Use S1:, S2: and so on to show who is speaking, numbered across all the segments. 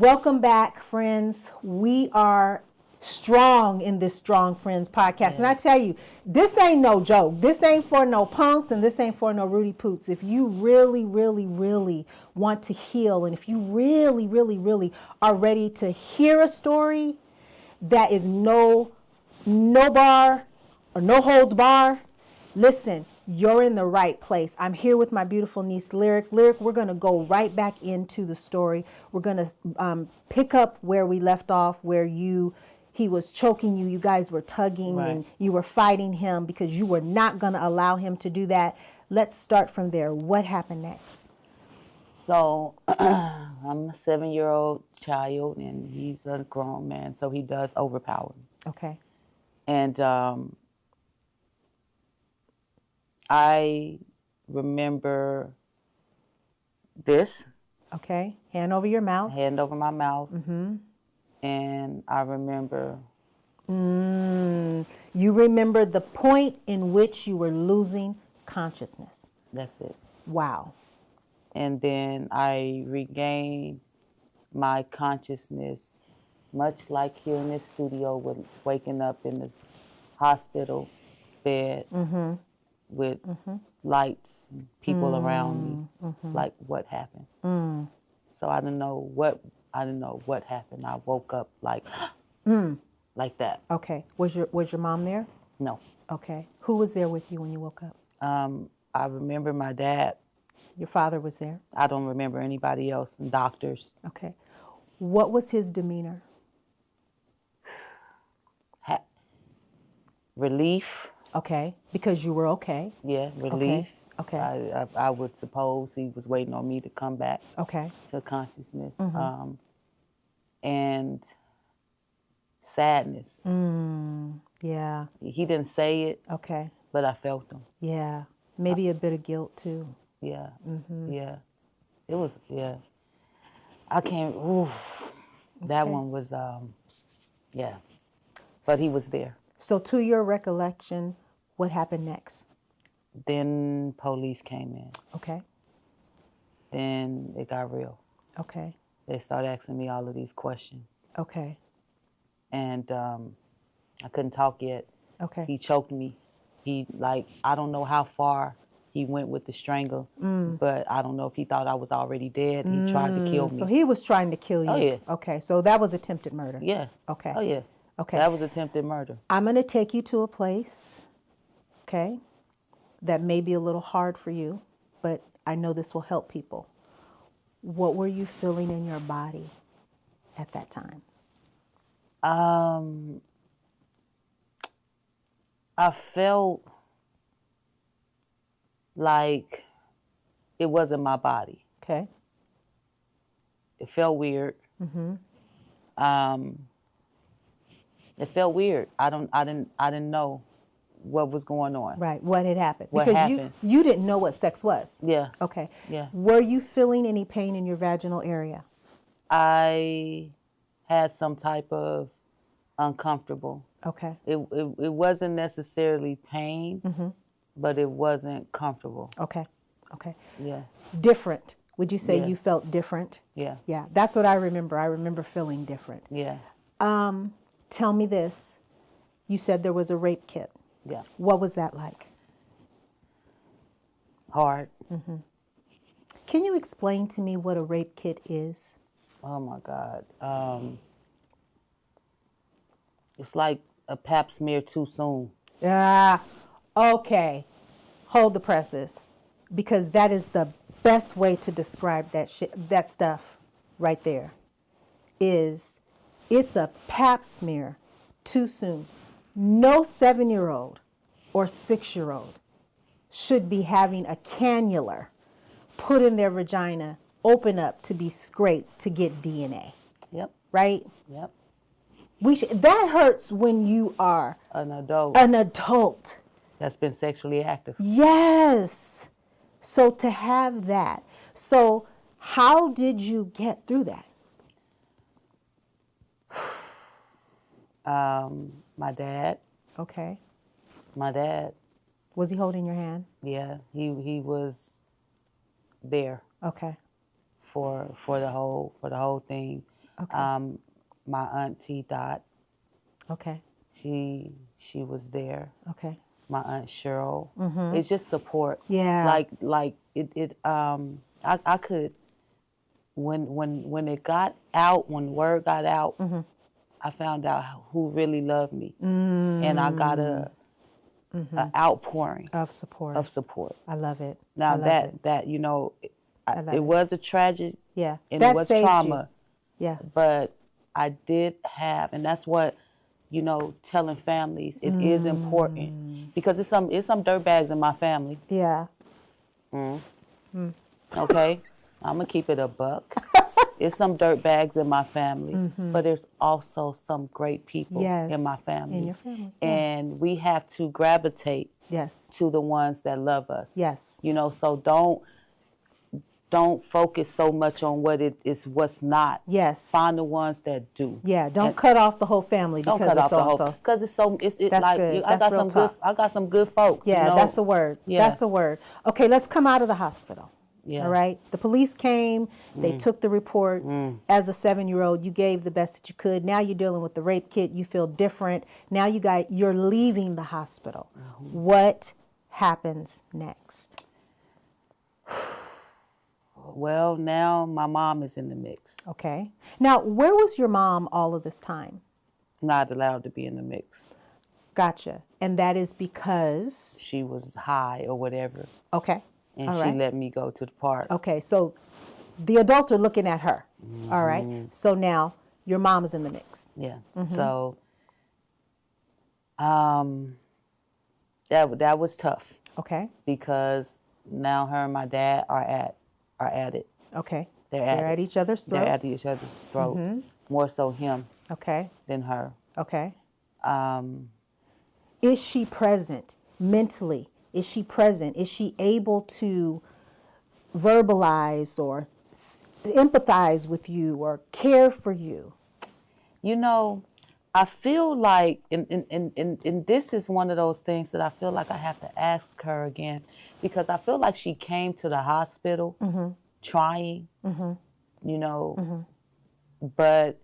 S1: Welcome back, friends. We are strong in this Strong Friends podcast.
S2: Yes.
S1: And I tell you, this ain't no joke. This ain't for no punks and this ain't for no Rudy Poots. If you really, really, really want to heal, and if you really, really, really are ready to hear a story that is no bar or no holds bar, listen, you're in the right place. I'm here with my beautiful niece, Lyric. Lyric, we're going to go right back into the story. We're going to pick up where we left off, where he was choking you. You guys were tugging and you were fighting him because you were not going to allow him to do that. Let's start from there. What happened next?
S2: So I'm a 7-year-old child and he's a grown man, so he does overpower me.
S1: Okay.
S2: And I remember this.
S1: Okay. Hand over your mouth.
S2: Hand over my mouth.
S1: Mm-hmm.
S2: And I remember.
S1: You remember the point in which you were losing consciousness.
S2: That's it.
S1: Wow.
S2: And then I regained my consciousness, much like here in this studio, with waking up in the hospital bed.
S1: Mm-hmm.
S2: With lights and people around me, like what happened. So I didn't know what happened. I woke up like like that.
S1: Okay. Was your mom there?
S2: No.
S1: Okay. Who was there with you when you woke up?
S2: I remember my dad.
S1: Your father was there?
S2: I don't remember anybody else, and doctors.
S1: Okay. What was his demeanor?
S2: Relief.
S1: Okay, because you were okay.
S2: Yeah, relief.
S1: Okay.
S2: I would suppose he was waiting on me to come back.
S1: Okay.
S2: To consciousness. And sadness.
S1: Yeah.
S2: He didn't say it.
S1: Okay.
S2: But I felt him.
S1: Yeah. Maybe a bit of guilt too.
S2: Yeah. Yeah. It was. Yeah. I can't. Oof. That one was. Yeah. But he was there.
S1: So, to your recollection, what happened next?
S2: Then police came in.
S1: Okay.
S2: Then it got real.
S1: Okay.
S2: They started asking me all of these questions.
S1: Okay.
S2: And I couldn't talk yet.
S1: Okay.
S2: He choked me. I don't know how far he went with the strangle, but I don't know if he thought I was already dead. He tried to kill me.
S1: So he was trying to kill you.
S2: Oh, yeah.
S1: Okay. So that was attempted murder.
S2: Yeah.
S1: Okay.
S2: Oh, yeah.
S1: Okay.
S2: That was attempted murder.
S1: I'm going to take you to a place, okay, that may be a little hard for you, but I know this will help people. What were you feeling in your body at that time?
S2: I felt like it wasn't my body.
S1: Okay.
S2: It felt weird. It felt weird. I didn't know what was going on.
S1: Right. What had happened?
S2: What
S1: because
S2: happened?
S1: You didn't know what sex was.
S2: Yeah.
S1: Okay.
S2: Yeah.
S1: Were you feeling any pain in your vaginal area?
S2: I had some type of uncomfortable.
S1: Okay.
S2: It wasn't necessarily pain, but it wasn't comfortable.
S1: Okay. Okay.
S2: Yeah.
S1: Different. Would you say
S2: Yeah.
S1: you felt different?
S2: Yeah.
S1: Yeah. That's what I remember. I remember feeling different.
S2: Yeah.
S1: Tell me this. You said there was a rape kit.
S2: Yeah.
S1: What was that like?
S2: Hard.
S1: Can you explain to me what a rape kit is?
S2: Oh my God. It's like a pap smear too soon.
S1: Okay. Hold the presses. Because that is the best way to describe that stuff right there. It's a pap smear too soon. No 7-year-old or 6-year-old should be having a cannula put in their vagina, open up to be scraped to get DNA.
S2: Yep.
S1: Right?
S2: Yep.
S1: That hurts when you are
S2: An adult.
S1: an adult.
S2: That's been sexually active.
S1: Yes. So to have that. So how did you get through that?
S2: My dad.
S1: Okay.
S2: My dad.
S1: Was he holding your hand?
S2: Yeah, he was there
S1: Okay.
S2: for the whole thing.
S1: Okay.
S2: My auntie Dot,
S1: Okay.
S2: she was there.
S1: Okay.
S2: My aunt Cheryl.
S1: Mm-hmm.
S2: It's just support.
S1: Yeah.
S2: Like I could when it got out, when word got out,
S1: Mm-hmm.
S2: I found out who really loved me, and I got a
S1: Mm-hmm.
S2: outpouring
S1: Of support.
S2: of support.
S1: I love it.
S2: Now
S1: I love it.
S2: that
S1: I love
S2: it
S1: it.
S2: was a tragedy
S1: Yeah.
S2: and
S1: That
S2: it was
S1: saved
S2: trauma,
S1: you. Yeah.
S2: but I did have, and that's what telling families it is important because it's some dirtbags in my family.
S1: Yeah.
S2: Okay, I'm gonna keep it a buck. There's some dirtbags in my family, but there's also some great people
S1: Yes.
S2: in my family.
S1: In your family. Yeah.
S2: And we have to gravitate
S1: Yes.
S2: to the ones that love us.
S1: Yes.
S2: So don't focus so much on what it is, what's not.
S1: Yes.
S2: Find the ones that do.
S1: Yeah. Don't cut off the whole family because
S2: Don't cut
S1: of
S2: off
S1: so
S2: the
S1: and
S2: whole.
S1: so.
S2: Because it's
S1: That's
S2: like
S1: good.
S2: I
S1: That's real talk.
S2: I got some good folks.
S1: Yeah, that's a word.
S2: Yeah.
S1: That's a word. Okay, let's come out of the hospital.
S2: Yeah.
S1: All right. The police came. They took the report. As a 7-year-old, you gave the best that you could. Now you're dealing with the rape kit. You feel different. Now you're leaving the hospital. What happens next?
S2: Well, now my mom is in the mix.
S1: Okay. Now, where was your mom all of this time?
S2: Not allowed to be in the mix.
S1: Gotcha. And that is because?
S2: She was high or whatever.
S1: Okay.
S2: And
S1: all
S2: she
S1: right.
S2: let me go to the park.
S1: Okay. So the adults are looking at her. All right. So now your mom is in the mix.
S2: Yeah. So that was tough
S1: Okay.
S2: because now her and my dad are at it.
S1: Okay.
S2: They're
S1: at each other's throats.
S2: They're at each other's throats. More so him
S1: Okay.
S2: than her.
S1: Okay.
S2: Um,
S1: Is she present mentally? Is she present? Is she able to verbalize or empathize with you or care for you?
S2: I feel like, and this is one of those things that I feel like I have to ask her again, because I feel like she came to the hospital trying, but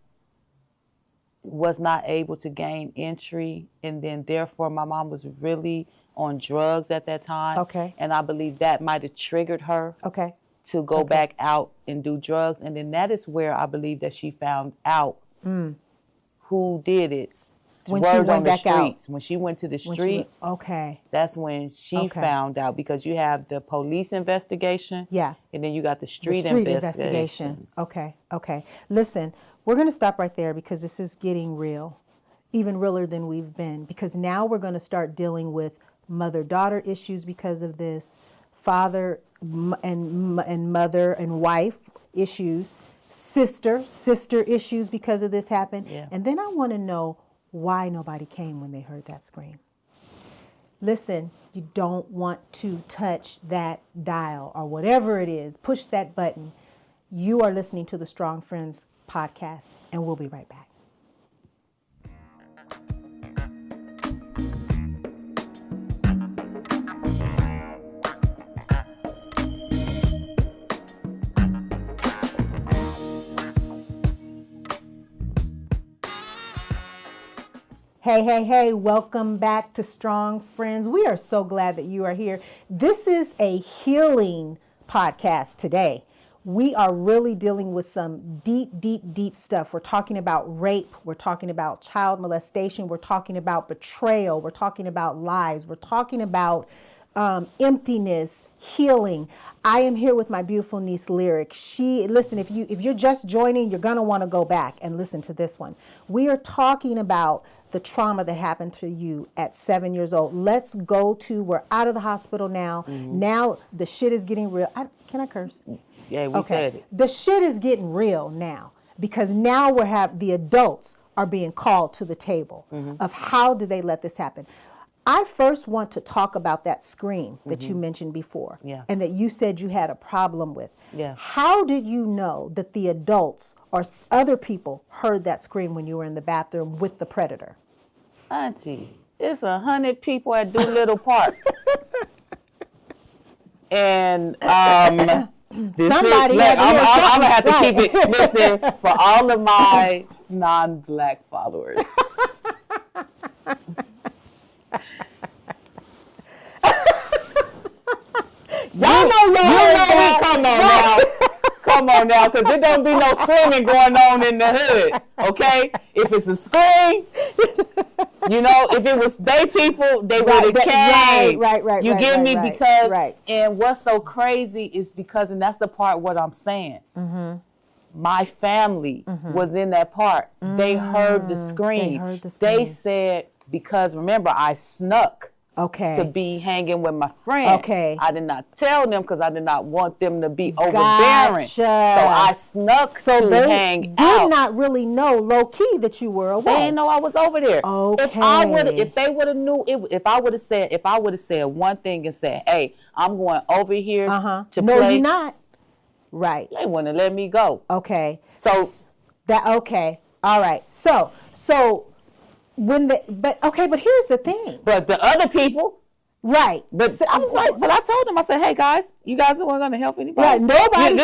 S2: was not able to gain entry, and then therefore my mom was really on drugs at that time.
S1: Okay.
S2: And I believe that might have triggered her
S1: Okay.
S2: to go back out and do drugs, and then that is where I believe that she found out who did it.
S1: When she went back out.
S2: When she went to the streets,
S1: okay.
S2: that's when she found out, because you have the police investigation,
S1: Yeah.
S2: and then you got the street
S1: investigation. Okay. Okay. Listen, we're going to stop right there because this is getting real, even realer than we've been, because now we're going to start dealing with mother-daughter issues because of this, father and mother and wife issues, sister issues because of this happened.
S2: Yeah.
S1: And then I want to know why nobody came when they heard that scream. Listen, you don't want to touch that dial or whatever it is. Push that button. You are listening to the Strong Friends podcast, and we'll be right back. Hey, welcome back to Strong Friends. We are so glad that you are here. This is a healing podcast today. We are really dealing with some deep stuff. We're talking about rape. We're talking about child molestation. We're talking about betrayal. We're talking about lies. We're talking about emptiness, healing. I am here with my beautiful niece Lyric. Listen, if you're just joining, you're gonna want to go back and listen to this one. We are talking about the trauma that happened to you at 7 years old. Let's go to, we're out of the hospital now. Now the shit is getting real. Can I curse?
S2: Yeah, we said it.
S1: The shit is getting real now, because now the adults are being called to the table of how do they let this happen. I first want to talk about that scream that you mentioned before, and that you said you had a problem with.
S2: Yeah.
S1: How did you know that the adults or other people heard that scream when you were in the bathroom with the predator?
S2: Auntie, it's 100 people at Doolittle Park. And
S1: Somebody
S2: look,
S1: had to hear
S2: I'm gonna have to
S1: something.
S2: keep it. Listen, for all of my non-black followers.
S1: Y'all know
S2: you know we come on now. Come on now, because there don't be no screaming going on in the hood, okay? If it's a scream, you know, if it was they people, they would have came.
S1: Right.
S2: You get me?
S1: Right,
S2: because,
S1: right.
S2: and what's so crazy is because, and that's the part what I'm saying. Mm-hmm. My family was in that part. They heard the scream. They said, because remember, I snuck.
S1: Okay.
S2: To be hanging with my friend.
S1: Okay.
S2: I did not tell them because I did not want them to be overbearing.
S1: Gotcha.
S2: So I snuck to hang out.
S1: They did not really know low key that you were away.
S2: They didn't know I was over there.
S1: Okay.
S2: If they would have knew, if I would have said one thing and said, "Hey, I'm going over here to play."
S1: No, you're not. Right.
S2: They wouldn't have let me go.
S1: Okay.
S2: So
S1: okay. All right. So. But here's the thing.
S2: But the other people,
S1: right?
S2: But I was like, but I told them, I said, hey guys, you guys weren't going to help anybody.
S1: Right? Nobody.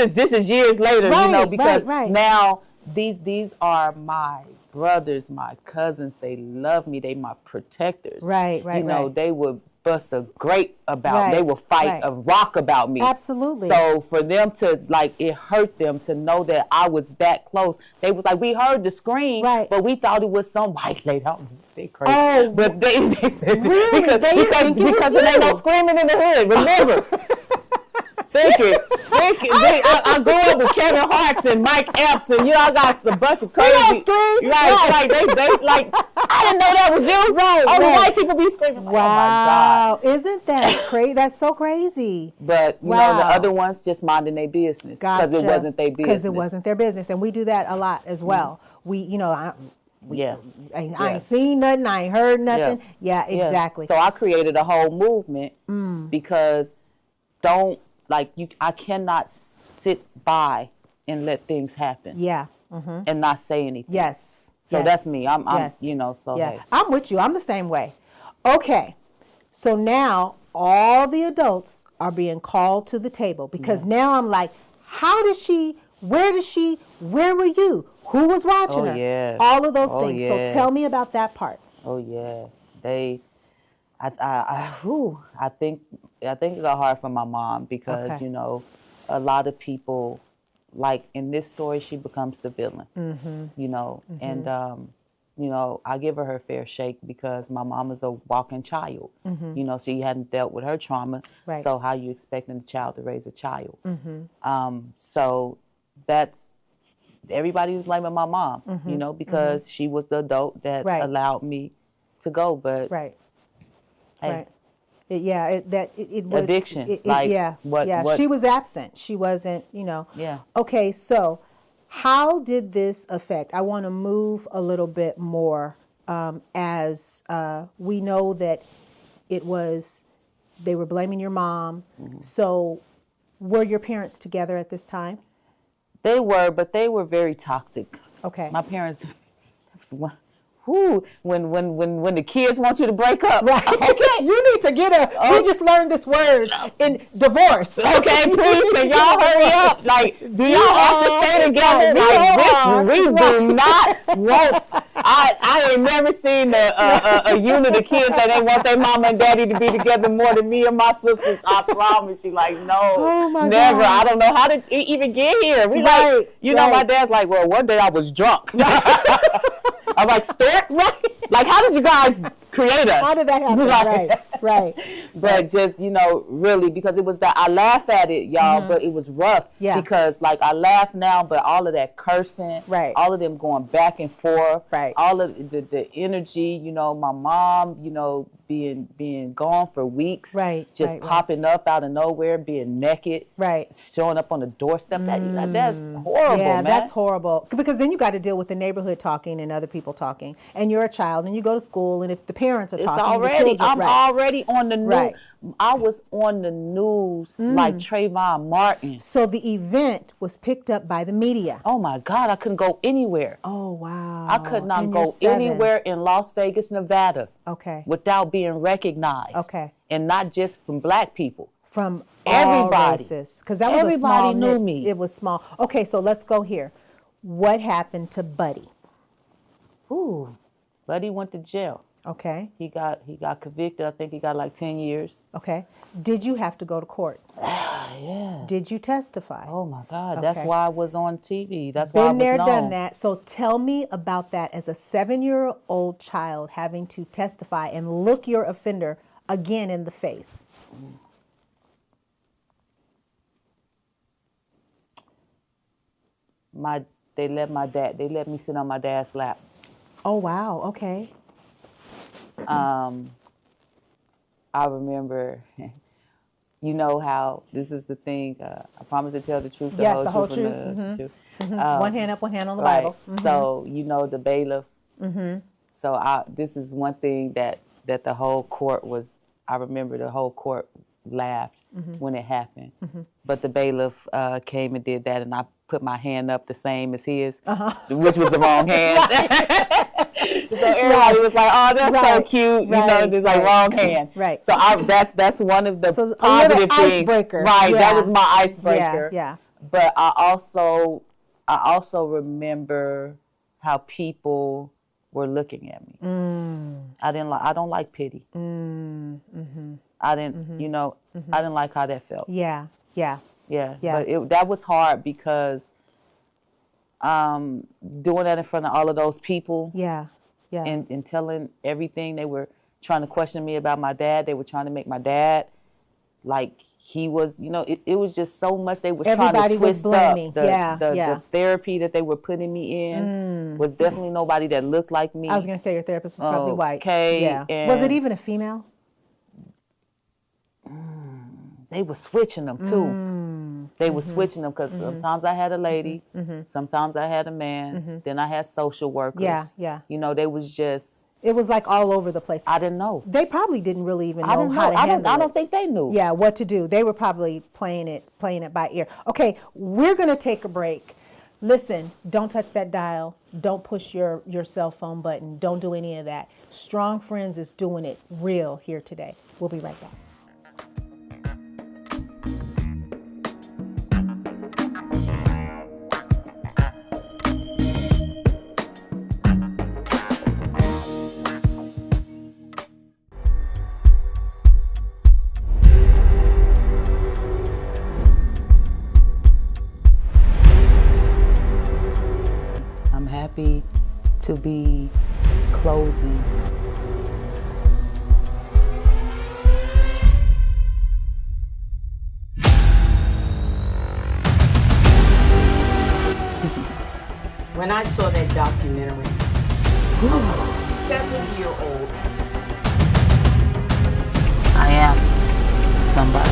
S2: This is years later,
S1: right,
S2: you know, because
S1: right.
S2: now these are my brothers, my cousins. They love me. They my protectors.
S1: Right.
S2: You know, they would bust a grape about. They would fight a rock about me.
S1: Absolutely.
S2: So for them to it hurt them to know that I was that close. They was like, we heard the scream, but we thought it was some white lady. They crazy. Oh, but they said
S1: really?
S2: because there ain't no screaming in the hood. Remember. Think it. I grew up with Kevin Hart's and Mike Epps, and I got a bunch of crazy. Right. They I didn't know that was you. Right. All the white people be screaming.
S1: Wow.
S2: Oh my God.
S1: Isn't that crazy? That's so crazy.
S2: But you know, the other ones just minding their business because it wasn't their business.
S1: Because it wasn't their business, and we do that a lot as well. We, I ain't seen nothing. I ain't heard nothing. Yeah, exactly.
S2: So I created a whole movement because I cannot sit by and let things happen.
S1: Yeah.
S2: And not say anything.
S1: Yes.
S2: So that's me. I'm so
S1: yeah.
S2: Hey.
S1: I'm with you. I'm the same way. Okay. So now all the adults are being called to the table because now I'm like, where were you? Who was watching her?
S2: Yeah.
S1: All of those things. Yeah. So tell me about that part.
S2: Oh yeah. I think it got hard for my mom because a lot of people, like in this story, she becomes the villain. And I give her fair shake because my mom is a walking child. She hadn't dealt with her trauma. Right. So how you expecting a child to raise a child? So that's everybody was blaming my mom. Because she was the adult that allowed me to go, but.
S1: Right.
S2: Hey,
S1: right. It was
S2: addiction.
S1: She was absent. She wasn't,
S2: Yeah.
S1: Okay, so how did this affect? I want to move a little bit more as we know that they were blaming your mom. So were your parents together at this time?
S2: They were, but they were very toxic.
S1: Okay.
S2: My parents. When the kids want you to break up.
S1: Right. Okay. You need to get we just learned this word in divorce.
S2: Okay, please, can y'all hurry up? Do y'all have to stay together? We do not want. I ain't never seen a unit of kids that ain't want their mama and daddy to be together more than me and my sisters. I promise you. No, never. God. I don't know how to even get here. We my dad's like, well, one day I was drunk. I'm like, storks? Right. How did you guys create us?
S1: How did that happen? Right.
S2: But just, really, because it was that I laugh at it, y'all, but it was rough. Yeah. Because, I laugh now, but all of that cursing, all of them going back and forth, all of the energy, my mom, being gone for weeks, just popping up out of nowhere, being naked, showing up on the doorstep. That's horrible, man.
S1: That's horrible. Because then you got to deal with the neighborhood talking and other people talking, and you're a child, and you go to school, and if the parents are talking,
S2: I'm already on the news. I was on the news like Trayvon Martin.
S1: So the event was picked up by the media.
S2: Oh my God, I couldn't go anywhere.
S1: Oh wow.
S2: I could not go anywhere in Las Vegas, Nevada.
S1: Okay.
S2: Without being recognized.
S1: Okay.
S2: And not just from black people.
S1: From
S2: Everybody.
S1: all races. Because that was
S2: Everybody
S1: a small
S2: knew
S1: knit,
S2: me.
S1: It was small. Okay, so let's go here. What happened to Buddy?
S2: Ooh, Buddy went to jail.
S1: Okay.
S2: He got convicted. I think he got like 10 years.
S1: Okay. Did you have to go to court?
S2: Yeah.
S1: Did you testify?
S2: Oh my God.
S1: Okay.
S2: That's why I was on TV. That's why I was
S1: Been there,
S2: known.
S1: done that. So tell me about that as a 7-year-old child having to testify and look your offender again in the face.
S2: They let me sit on my dad's lap.
S1: Oh, wow. Okay.
S2: I remember, you know how this is the thing. I promise to tell the truth, the
S1: Yes,
S2: whole
S1: the
S2: truth,
S1: whole
S2: and the
S1: truth.
S2: truth.
S1: One hand up, one hand on the
S2: Right.
S1: Bible.
S2: So you know the bailiff. So this is one thing that the whole court was. I remember the whole court laughed when it happened. But the bailiff came and did that, and I put my hand up the same as his, which was the wrong hand. So everybody was like, "Oh, that's so cute," you know, just like wrong hand.
S1: Right.
S2: So that's one of the
S1: So
S2: positive things.
S1: Icebreaker.
S2: Right.
S1: Yeah.
S2: That was my icebreaker.
S1: Yeah.
S2: But I also remember how people were looking at me. I don't like pity. I didn't, you know, I didn't like how that felt.
S1: Yeah.
S2: But that was hard because doing that in front of all of those people.
S1: Yeah.
S2: And telling everything, they were trying to question me about my dad. They were trying to make my dad like he was, you know, it was just so much they were trying to twist up. The therapy that they were putting me in was definitely nobody that looked like me.
S1: I was going to say your therapist was probably white.
S2: Okay.
S1: Yeah. Was it even a female?
S2: They were switching them too. They were switching them because sometimes I had a lady, sometimes I had a man, then I had social workers.
S1: Yeah.
S2: You know, they was just.
S1: It was like all over the place.
S2: I didn't know.
S1: They probably didn't really even know how to handle it.
S2: I don't think they knew.
S1: Yeah, what to do. They were probably playing it by ear. Okay, we're going to take a break. Listen, don't touch that dial. Don't push your cell phone button. Don't do any of that. Strong Friends is doing it real here today. We'll be right back.
S2: Happy to be closing.
S3: When I saw that documentary, I was 7-year-old.
S2: I am somebody.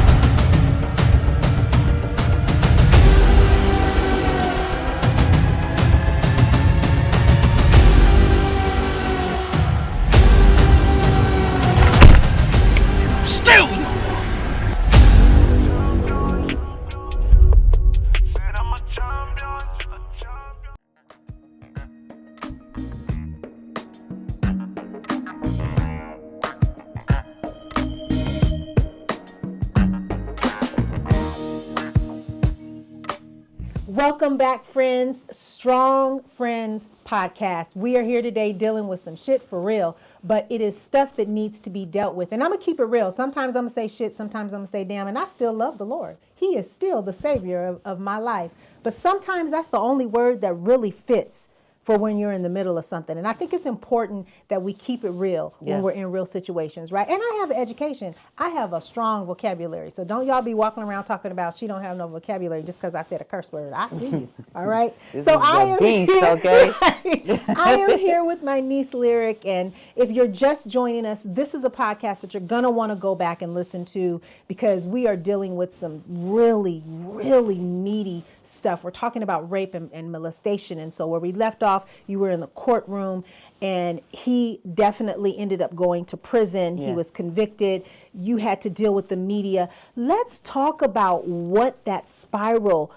S1: Welcome back, friends. Strong Friends podcast. We are here today dealing with some shit for real, but it is stuff that needs to be dealt with. And I'm going to keep it real. Sometimes I'm going to say shit, sometimes I'm going to say damn, and I still love the Lord. He is still the savior of my life. But sometimes that's the only word that really fits for when you're in the middle of something. And I think it's important that we keep it real when we're in real situations, right? And I have an education. I have a strong vocabulary. So don't y'all be walking around talking about she don't have no vocabulary just because I said a curse word. I see you, all right?
S2: So I am beast, here, okay?
S1: I am here with my niece Lyric, and if you're just joining us, this is a podcast that you're gonna want to go back and listen to because we are dealing with some really, really meaty stuff. We're talking about rape and molestation. And so where we left off, you were in the courtroom and he definitely ended up going to prison. Yes. He was convicted. You had to deal with the media. Let's talk about what that spiral,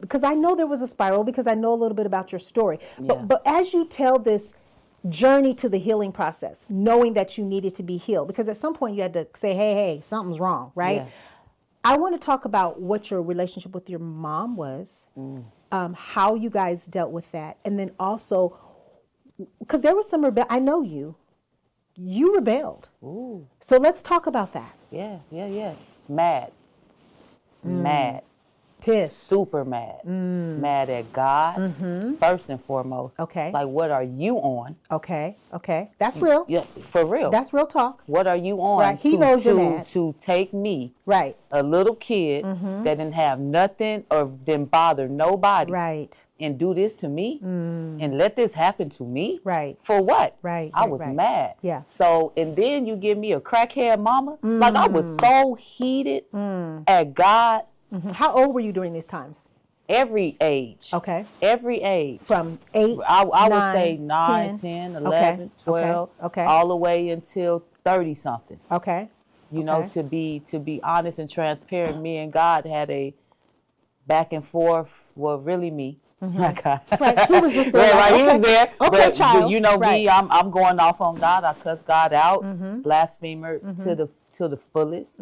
S1: because I know there was a spiral because I know a little bit about your story. Yeah. But as you tell this journey to the healing process, knowing that you needed to be healed, because at some point you had to say, hey, something's wrong, right? Yeah. I want to talk about what your relationship with your mom was, how you guys dealt with that, and then also, because there was some I know you rebelled.
S2: Ooh.
S1: So let's talk about that.
S2: Yeah. Mad.
S1: Pissed.
S2: Super mad. Mad at God, first and foremost.
S1: Okay.
S2: Like, what are you on?
S1: Okay. That's real.
S2: Yeah, for real.
S1: That's real talk.
S2: What are you on?
S1: Right. He knows you're mad.
S2: To take me,
S1: Right.
S2: a little kid that didn't have nothing or didn't bother nobody,
S1: Right.
S2: and do this to me, and let this happen to me?
S1: Right.
S2: For what?
S1: Right.
S2: I was mad.
S1: Yeah.
S2: So, and then you give me a crackhead mama? Like, I was so heated at God.
S1: How old were you during these times?
S2: Every age.
S1: Okay.
S2: Every age.
S1: From 8,
S2: I
S1: 9,
S2: would say 9, 10, 11, 12,
S1: Okay.
S2: all the way until 30 something.
S1: Okay.
S2: You know, to be honest and transparent, me and God had a back and forth. Well, really me.
S1: Right. He was just there.
S2: Right. He was there.
S1: Okay, child.
S2: But you know
S1: right.
S2: me, I'm going off on God. I cuss God out, blasphemer to the fullest,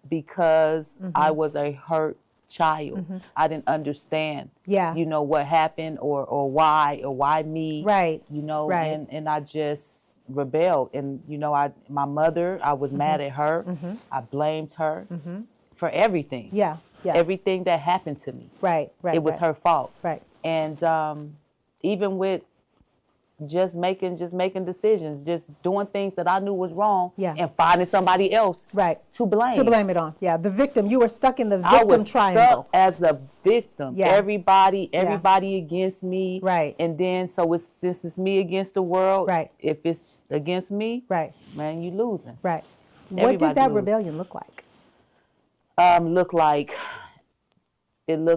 S2: because I was a hurt child. I didn't understand.
S1: Yeah.
S2: You know what happened or why me.
S1: Right.
S2: You know,
S1: Right.
S2: and I just rebelled. And you know, my mother, I was mad at her. I blamed her for everything.
S1: Yeah.
S2: Everything that happened to me.
S1: Right.
S2: It was her fault.
S1: Right.
S2: And even with just making decisions, just doing things that I knew was wrong, and finding somebody else to blame it on.
S1: Yeah, the victim. You were stuck in the victim
S2: I was
S1: triangle.
S2: Stuck as a victim.
S1: Yeah.
S2: Everybody against me.
S1: Right.
S2: And then since it's me against the world.
S1: Right.
S2: If it's against me.
S1: Right.
S2: Man, you losing.
S1: Right. What did that rebellion look like?
S2: It looked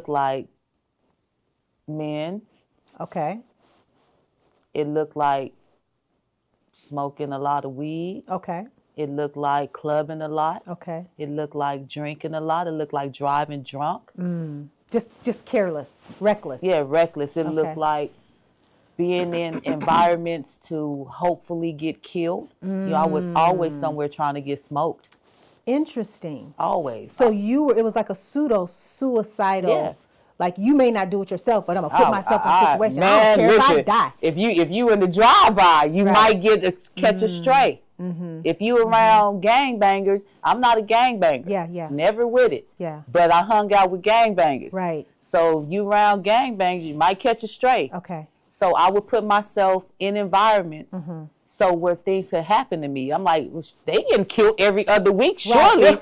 S2: like men.
S1: Okay.
S2: It looked like smoking a lot of weed.
S1: Okay.
S2: It looked like clubbing a lot.
S1: Okay.
S2: It looked like drinking a lot. It looked like driving drunk.
S1: Just careless, reckless.
S2: Yeah, reckless. It looked like being in environments to hopefully get killed. You know, I was always somewhere trying to get smoked.
S1: Interesting.
S2: Always.
S1: So it was like a pseudo-suicidal.
S2: Yeah.
S1: Like, you may not do it yourself, but I'm gonna put myself in a situation.
S2: Man,
S1: I don't care
S2: listen,
S1: if I die.
S2: If you in the drive-by, you might catch a stray. If you around gangbangers, I'm not a gangbanger.
S1: Yeah.
S2: Never with it.
S1: Yeah.
S2: But I hung out with gangbangers.
S1: Right.
S2: So you around gangbangers, you might catch a stray.
S1: Okay.
S2: So I would put myself in environments so where things could happen to me. I'm like, well, they getting killed every other week, surely.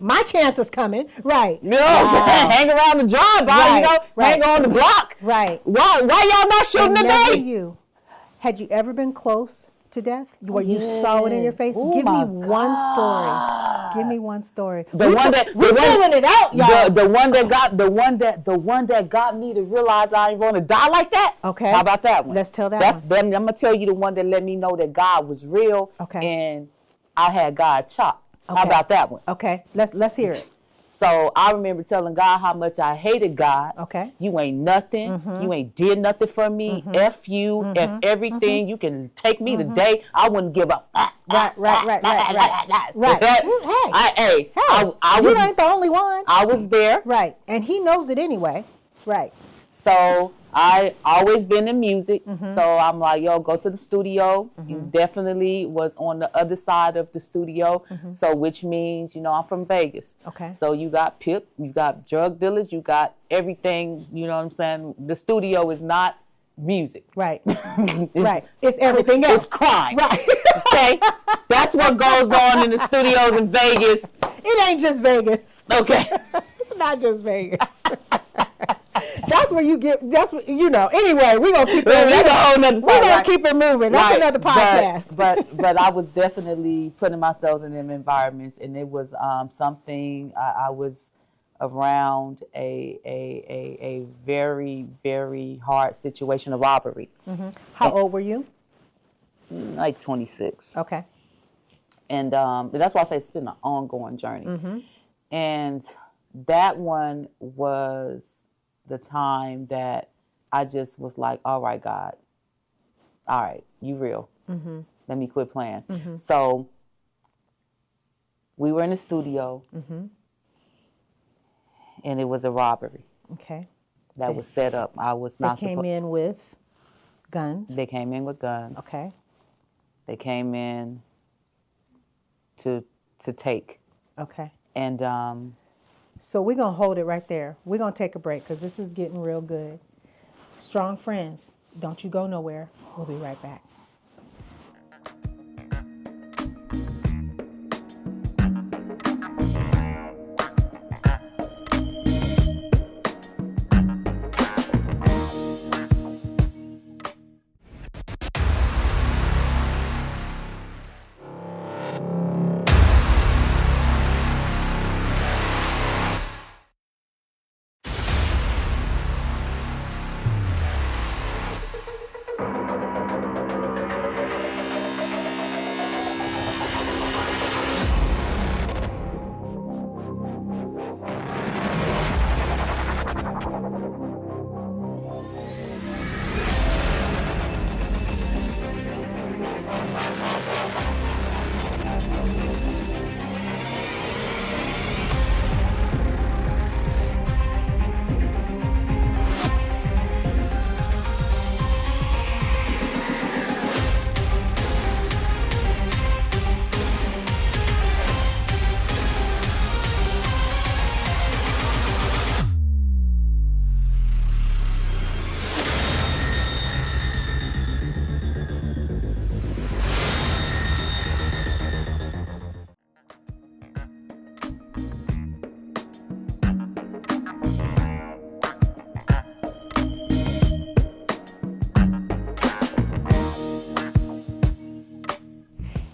S1: My chance is coming. Right.
S2: You know what I'm saying? Hang around the drive-by, you know, hang on the block.
S1: Right.
S2: Why y'all not shooting today?
S1: Had you ever been close to death? Where you saw it in your face?
S2: Oh,
S1: Give me one story.
S2: God.
S1: Give me one story.
S2: We're
S1: pulling it out, y'all.
S2: The one that got me to realize I ain't gonna die like that.
S1: Okay.
S2: How about that one?
S1: Let's tell that one.
S2: I'm gonna tell you the one that let me know that God was real.
S1: Okay.
S2: And I had God chopped.
S1: Okay.
S2: How about that one?
S1: Okay. Let's hear it.
S2: So I remember telling God how much I hated God.
S1: Okay.
S2: You ain't nothing. You ain't did nothing for me. F you. F everything. You can take me today. I wouldn't give up.
S1: Right.
S2: Hey, I
S1: you ain't the only one.
S2: I was there.
S1: Right. And he knows it anyway. Right.
S2: So I always been in music. So I'm like, yo, go to the studio. You definitely was on the other side of the studio. So which means, you know, I'm from Vegas.
S1: Okay.
S2: So you got pimp, you got drug dealers, you got everything, you know what I'm saying? The studio is not music.
S1: Right. It's everything else.
S2: It's crime.
S1: Right.
S2: Okay. That's what goes on in the studios in Vegas.
S1: It ain't just Vegas.
S2: Okay.
S1: It's not just Vegas. That's where you get. That's what you know. Anyway, we're gonna keep it. We're gonna keep it moving. That's another podcast.
S2: But I was definitely putting myself in them environments, and it was something I was around a very, very hard situation of robbery.
S1: How old were you?
S2: Like 26.
S1: Okay.
S2: And that's why I say it's been an ongoing journey. And that one was the time that I just was like, all right, God, all right, you real. Let me quit playing. So we were in the studio, and it was a robbery
S1: Okay.
S2: that was set up. I was
S1: They
S2: not
S1: came in with guns.
S2: They came in with guns.
S1: Okay.
S2: They came in to take.
S1: Okay.
S2: And
S1: So we're going to hold it right there. We're going to take a break because this is getting real good. Strong friends, don't you go nowhere. We'll be right back.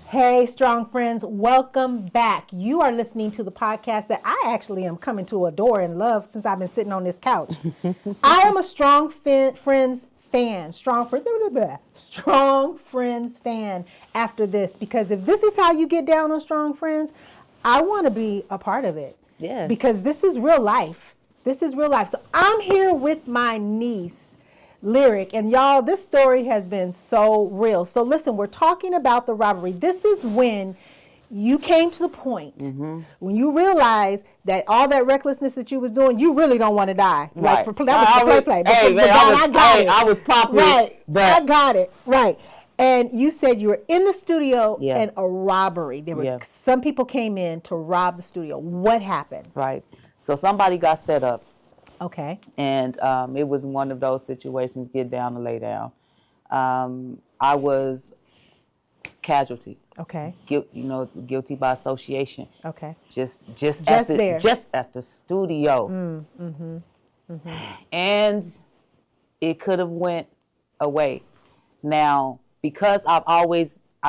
S1: Hey, strong friends, welcome back. You are listening to the podcast that I actually am coming to adore and love since I've been sitting on this couch. I am a Strong Friends fan, Strong Friends fan after this, because if this is how you get down on Strong Friends, I want to be a part of it.
S2: Yeah.
S1: Because this is real life. This is real life. So I'm here with my niece, Lyric, and y'all, this story has been so real. So listen, we're talking about the robbery. This is when you came to the point when you realized that all that recklessness that you was doing, you really don't want to die.
S2: Right.
S1: Like that was for play.
S2: I was properly.
S1: Right.
S2: But
S1: I got it. Right. And you said you were in the studio
S2: Yeah.
S1: and a robbery. There were some people came in to rob the studio. What happened?
S2: Right. So somebody got set up.
S1: Okay.
S2: And it was one of those situations, get down and lay down. I was casualty.
S1: Okay.
S2: Guilty by association.
S1: Okay.
S2: Just
S1: at
S2: the studio. And it could have went away. Now, because I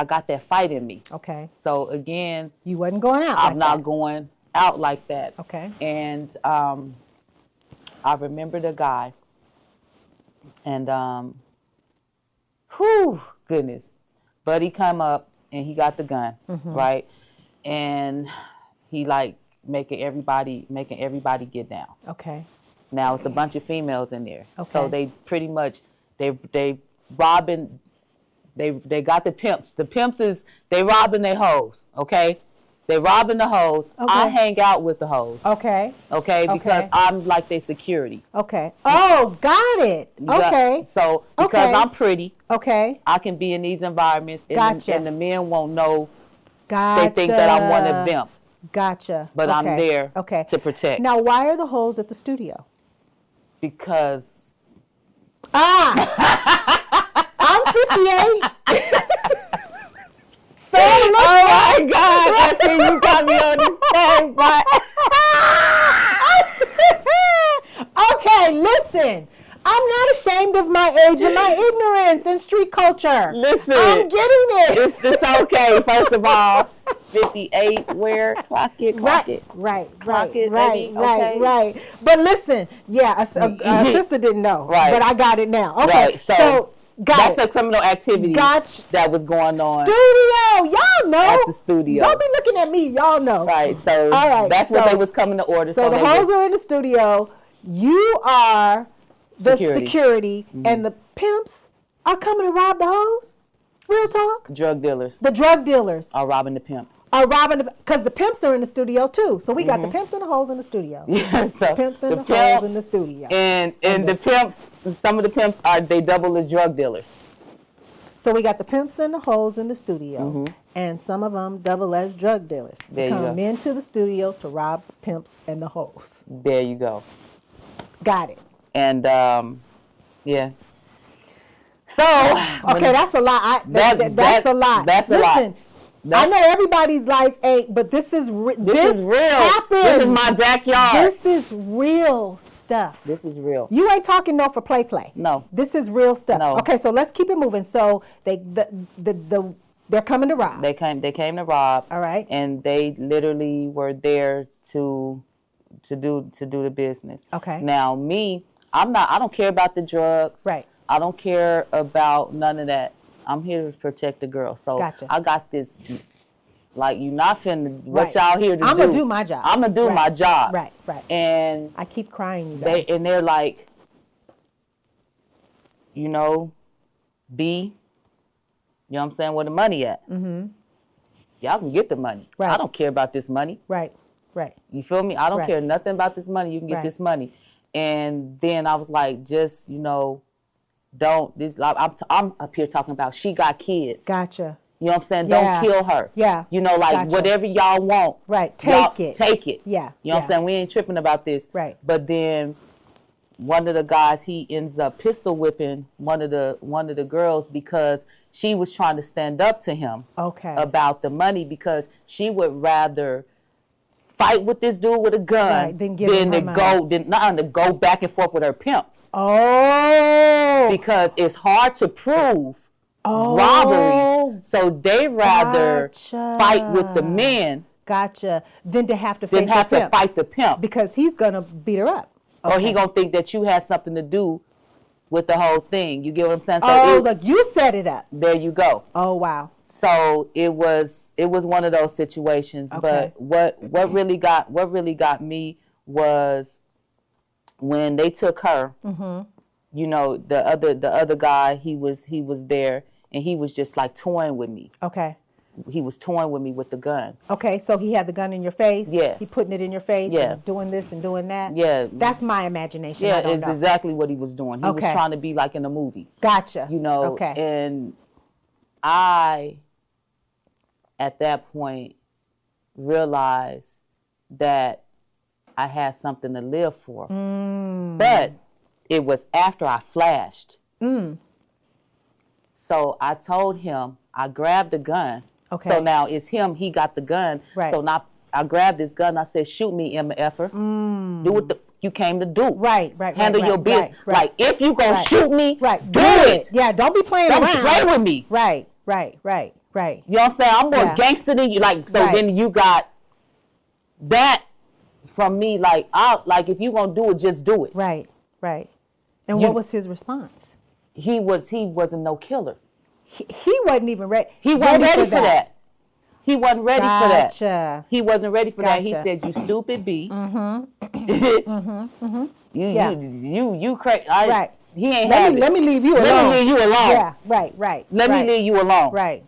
S2: got that fight in me.
S1: Okay.
S2: So again,
S1: you wasn't going out.
S2: I'm not going out like that.
S1: Okay.
S2: And I remember the guy, and goodness, Buddy come up and he got the gun, right, and he like making everybody get down.
S1: Okay.
S2: Now it's a bunch of females in there,
S1: Okay.
S2: so they pretty much they robbing, they got the pimps. The pimps they robbing their hoes, okay. They robbing the hoes.
S1: Okay.
S2: I hang out with the hoes.
S1: Okay.
S2: Okay, because I'm like their security.
S1: Okay. Oh, got it. Okay.
S2: So because I'm pretty,
S1: okay,
S2: I can be in these environments, and,
S1: Gotcha.
S2: and the men won't know.
S1: Gotcha.
S2: They think that I'm one of them.
S1: Gotcha.
S2: But I'm there to protect.
S1: Now, why are the hoes at the studio?
S2: Because
S1: I'm 58.
S2: Oh my God! That's when you got me on this thing, but
S1: okay, listen. I'm not ashamed of my age and my ignorance and street culture.
S2: Listen,
S1: I'm getting it.
S2: It's okay. First of all, 58. Where clock it?
S1: Right. But listen, a sister didn't know, but I got it now. Okay,
S2: right, so that's the criminal activity
S1: Gotcha.
S2: that was going on.
S1: Studio, y'all know.
S2: At the studio.
S1: Don't be looking at me, y'all know.
S2: Right, so that's what they was coming to order.
S1: So the hoes are in the studio. You are the security, and the pimps are coming to rob the hoes? Real talk.
S2: Drug dealers
S1: The drug dealers
S2: are robbing the pimps.
S1: are robbing because the pimps are in the studio too. So we got the pimps and the hoes in the studio.
S2: Yeah, so
S1: Pimps and the hoes in the studio.
S2: And the pimps, some of the pimps they double as drug dealers.
S1: So we got the pimps and the hoes in the studio, and some of them double as drug dealers.
S2: There you
S1: come
S2: go.
S1: into the studio to rob the pimps and the hoes.
S2: There you go.
S1: Got it.
S2: And yeah. So
S1: Okay, that's a lot. That's a lot.
S2: That's a lot.
S1: Listen, I know everybody's life ain't, but this is
S2: this is real.
S1: Happens.
S2: This is my backyard.
S1: This is real stuff.
S2: This is real.
S1: You ain't talking no for play.
S2: No.
S1: This is real stuff.
S2: No.
S1: Okay, so let's keep it moving. So they're coming to rob.
S2: They came to rob.
S1: All right.
S2: And they literally were there to do the business.
S1: Okay.
S2: Now I don't care about the drugs.
S1: Right.
S2: I don't care about none of that. I'm here to protect the girl. So
S1: Gotcha.
S2: I got this. Like, you not finna, what
S1: Right.
S2: y'all here to do.
S1: I'm going to do my job.
S2: I'm going to do my job.
S1: Right.
S2: And
S1: I keep crying, you guys.
S2: they're like, B, you know what I'm saying, where the money at? Mm-hmm. Y'all can get the money.
S1: Right.
S2: I don't care about this money.
S1: Right.
S2: You feel me? I don't
S1: Right.
S2: care nothing about this money. You can get
S1: Right.
S2: this money. And then I was like, just, don't, this, I'm up here talking about she got kids.
S1: Gotcha.
S2: You know what I'm saying?
S1: Yeah.
S2: Don't kill her.
S1: Yeah.
S2: Like,
S1: Gotcha.
S2: whatever y'all want.
S1: Right.
S2: Take it.
S1: Yeah.
S2: You know what I'm saying? We ain't tripping about this.
S1: Right.
S2: But then one of the guys, he ends up pistol whipping one of the girls because she was trying to stand up to him about the money, because she would rather fight with this dude with a gun
S1: than to
S2: go back and forth with her pimp.
S1: Oh.
S2: Because it's hard to prove robberies. So they rather fight with the men
S1: than to have to
S2: fight the pimp.
S1: Because he's going to beat her up.
S2: Or he going to think that you had something to do with the whole thing. You get what I'm saying?
S1: So like you set it up.
S2: There you go.
S1: Oh, wow.
S2: So it was one of those situations.
S1: Okay.
S2: But what really got me was when they took her. Mm-hmm. The other guy, he was there, and he was just like toying with me.
S1: Okay.
S2: He was toying with me with the gun.
S1: Okay, so he had the gun in your face.
S2: Yeah.
S1: He putting it in your face.
S2: Yeah.
S1: And doing this and doing that.
S2: Yeah.
S1: That's my imagination.
S2: Yeah, it's exactly what he was doing. He was trying to be like in a movie.
S1: Gotcha.
S2: Okay. And I, at that point, realized that I had something to live for. But it was after I flashed. So I told him, I grabbed the gun.
S1: Okay.
S2: So now it's him, he got the gun.
S1: Right.
S2: So now I grabbed this gun, I said, shoot me, MF'er. Do what you came to do.
S1: Right.
S2: Handle your business.
S1: Right.
S2: Like, if you gonna shoot me, do it.
S1: Yeah, don't be playing
S2: Don't
S1: around.
S2: play with me.
S1: Right.
S2: You know what I'm saying? I'm more gangster than you. Like, so then you got that from me. Like, if you gonna do it, just do it.
S1: Right. And what was his response?
S2: He wasn't no killer.
S1: He wasn't even ready.
S2: He wasn't ready for that. He wasn't ready for that. He wasn't ready for that. He said, "You stupid B." You crazy.
S1: Right.
S2: He ain't
S1: let me leave you alone.
S2: Let me leave you alone.
S1: Yeah. Right.
S2: Let me leave you alone.
S1: Right.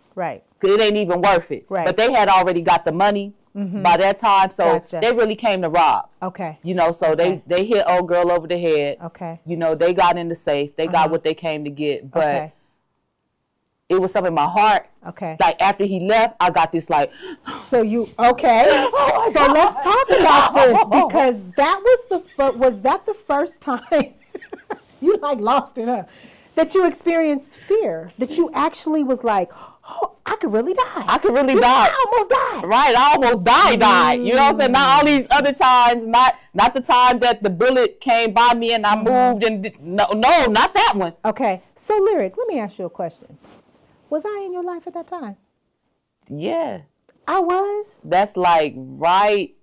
S2: Cause it ain't even worth it.
S1: Right.
S2: But they had already got the money by that time, so they really came to rob.
S1: Okay.
S2: So they hit old girl over the head.
S1: Okay.
S2: They got in the safe. They got what they came to get. But it was something in my heart.
S1: Okay.
S2: Like, after he left, I got this like.
S1: So you okay? So let's talk about this, because that was that the first time you like lost it, huh? That you experienced fear, that you actually was like, oh, I could really die.
S2: I could really die.
S1: I almost died.
S2: Right, I almost died. You know what I'm saying? Not all these other times, not the time that the bullet came by me and I moved, and no, not that one.
S1: Okay, so Lyric, let me ask you a question. Was I in your life at that time?
S2: Yeah.
S1: I was?
S2: That's like right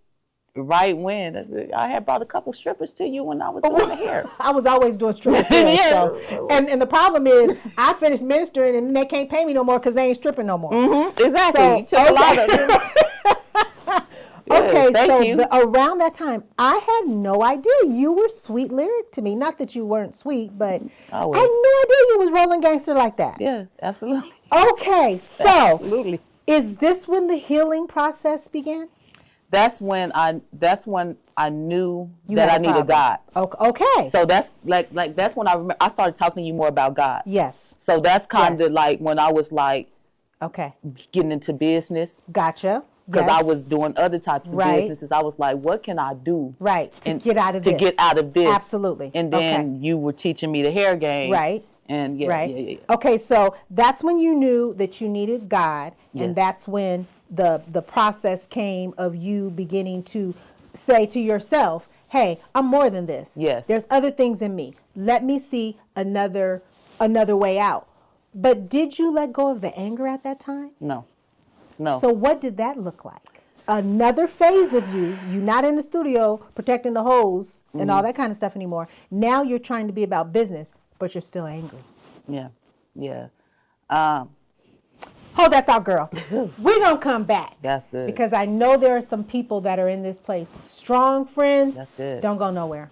S2: when I had brought a couple strippers to you when I was doing the hair.
S1: I was always doing strippers. So, and the problem is, I finished ministering and they can't pay me no more because they ain't stripping no more.
S2: Exactly.
S1: So,
S2: a lot of
S1: Okay,
S2: Thank
S1: so
S2: you.
S1: around that time, I had no idea you were sweet lyric to me. Not that you weren't sweet, but I had no idea you was rolling gangster like that.
S2: Yeah, absolutely.
S1: Okay, so
S2: Absolutely.
S1: is this when the healing process began?
S2: That's when I knew
S1: You
S2: that
S1: had
S2: I
S1: a
S2: needed
S1: problem.
S2: God.
S1: Okay.
S2: So that's like that's when I started talking to you more about God.
S1: Yes.
S2: So that's kind of
S1: Yes.
S2: like when I was like
S1: Okay.
S2: getting into business.
S1: Gotcha.
S2: Because
S1: Yes.
S2: I was doing other types of
S1: Right.
S2: businesses. I was like, what can I do?
S1: Right. To get out of
S2: to
S1: this.
S2: get out of this.
S1: Absolutely.
S2: And then you were teaching me the hair game.
S1: Right.
S2: And
S1: Right.
S2: yeah.
S1: Okay, so that's when you knew that you needed God, and
S2: Yes.
S1: that's when the process came of you beginning to say to yourself, "Hey, I'm more than this.
S2: Yes.
S1: There's other things in me. Let me see another way out." But did you let go of the anger at that time?
S2: No.
S1: So what did that look like? Another phase of you not in the studio protecting the hose and all that kind of stuff anymore. Now you're trying to be about business, but you're still angry.
S2: Yeah.
S1: Hold that thought, girl. We're going to come back.
S2: That's good.
S1: Because I know there are some people that are in this place. Strong friends.
S2: That's good.
S1: Don't go nowhere.